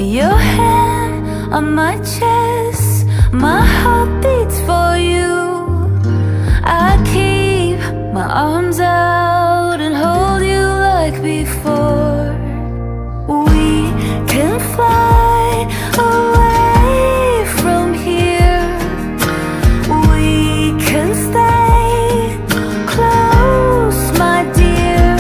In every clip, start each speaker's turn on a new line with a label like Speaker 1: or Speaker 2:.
Speaker 1: Your hand on my chest, my heart beats for you. I keep my arms out and hold you like before. We can fly away from here. We can stay close, my dear.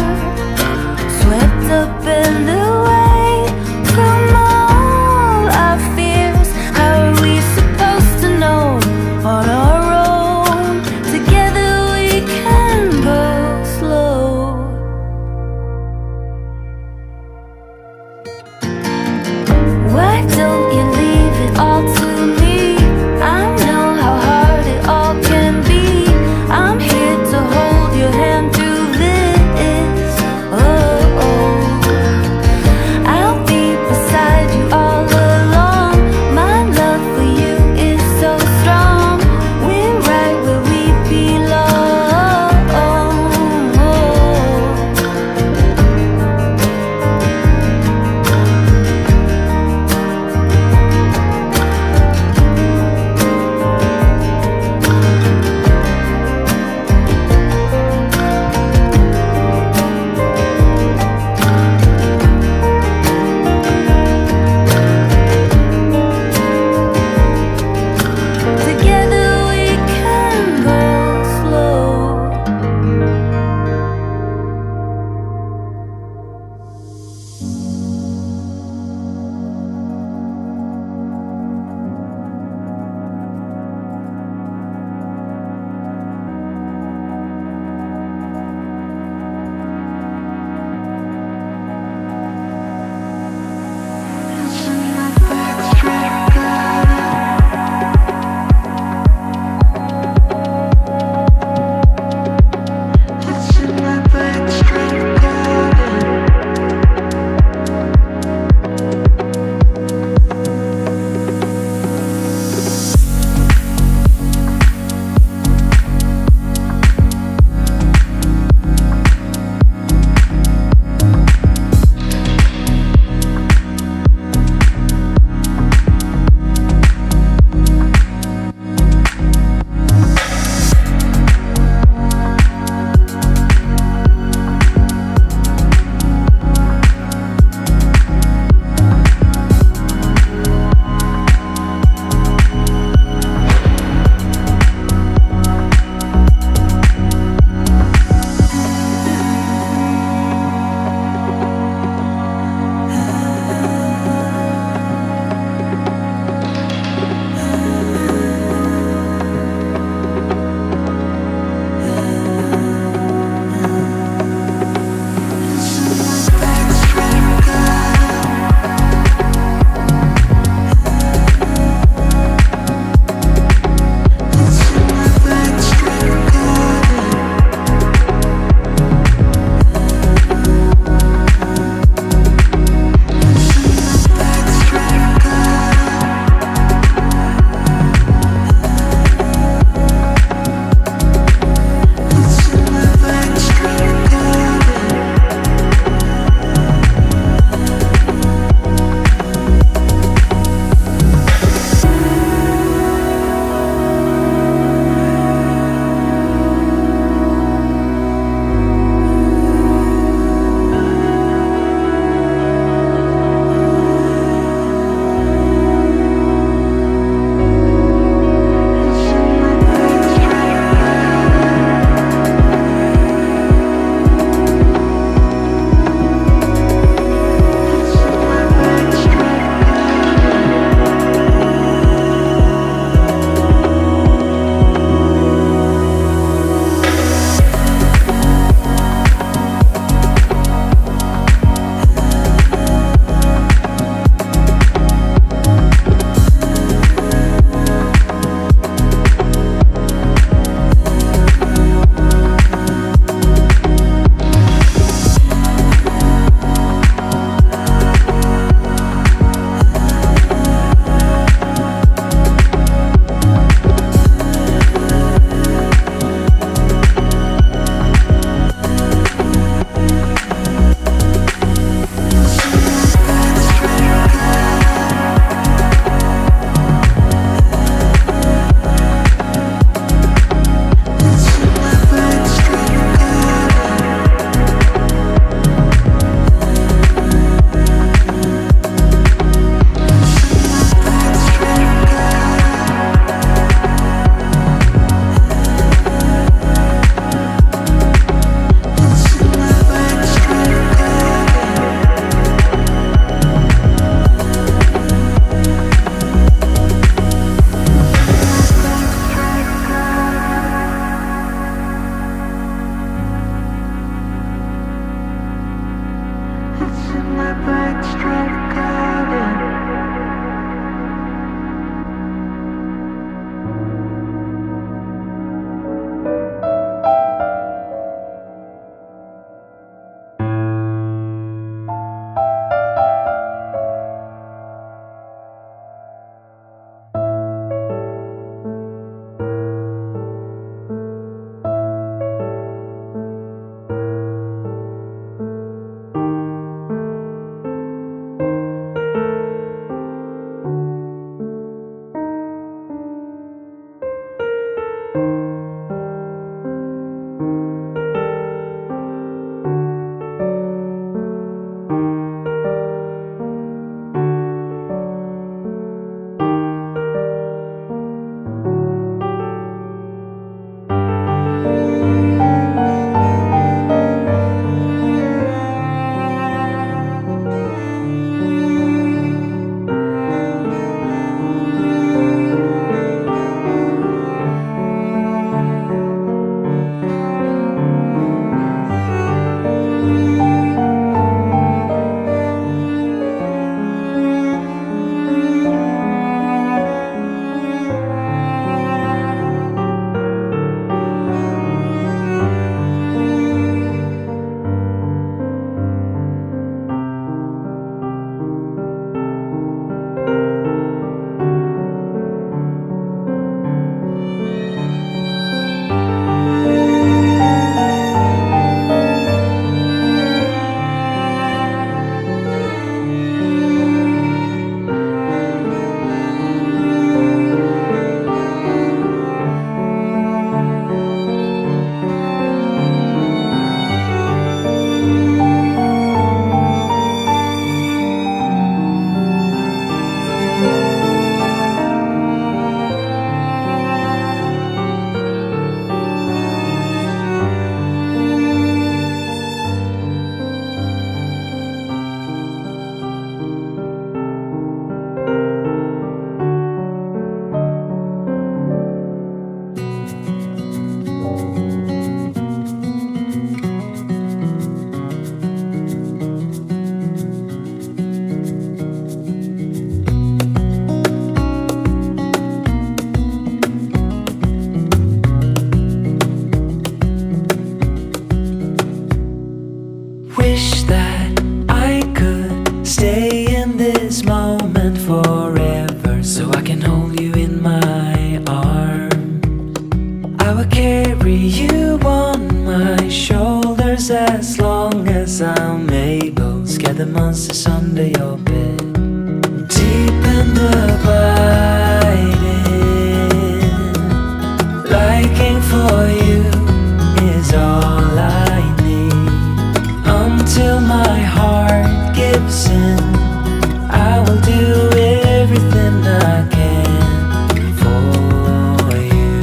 Speaker 1: Swept up in the wave from all our fears. How are we supposed to know on our own? Together we can go slow. Why don't you leave it all to me? I know how hard it all can be. I'm here to hold your hand through this. Oh, oh. I'll be beside you all along. My love for you is so strong. We're right where we belong.
Speaker 2: carry you on my shoulders as long as I'm able. Scare the monsters under your bed. Deep and abiding, liking for you is all I need. Until my heart gives in, I will do everything I can for you.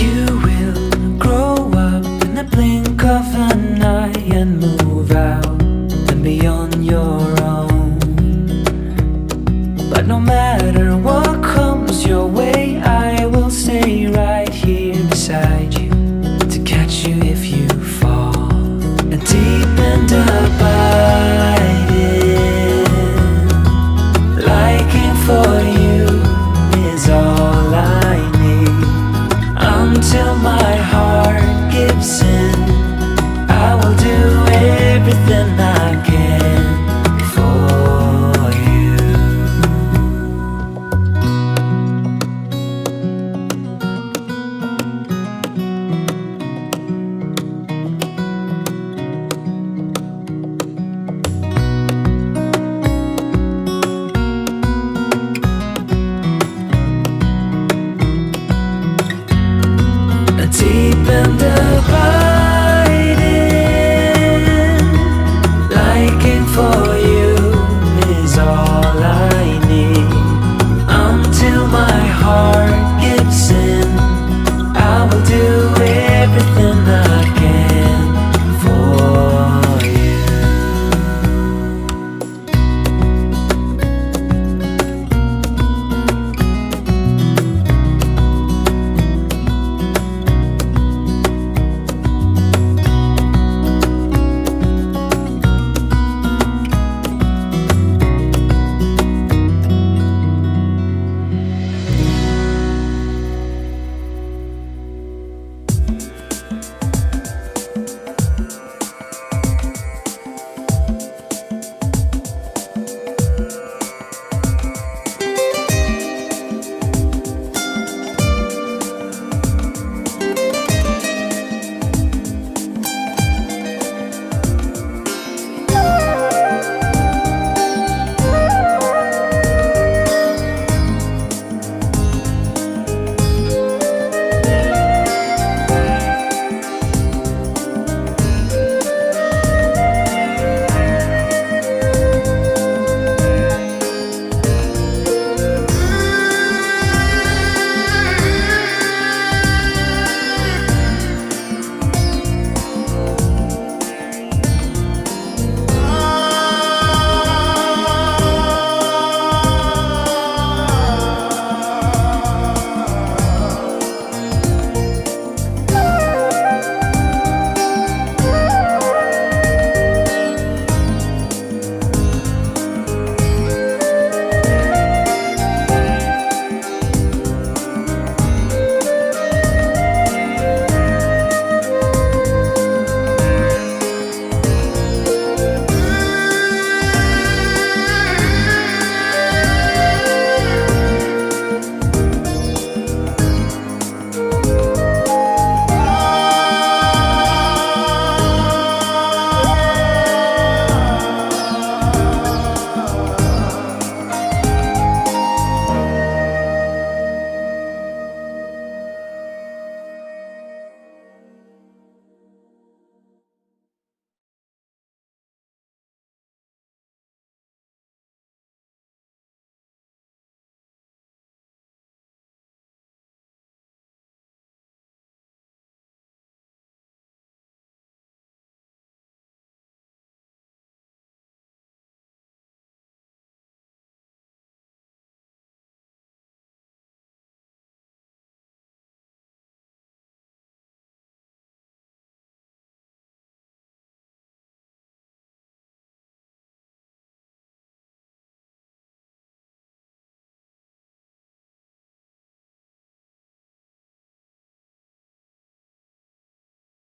Speaker 2: You will grow up in the blink of an eye and move out and be on your own. But no matter what comes your way, I will stay right here beside you to catch you if you fall. And deep and abiding, liking for you is all I need. Until my heart gives in, I will do everything I can for you. Deep and abiding,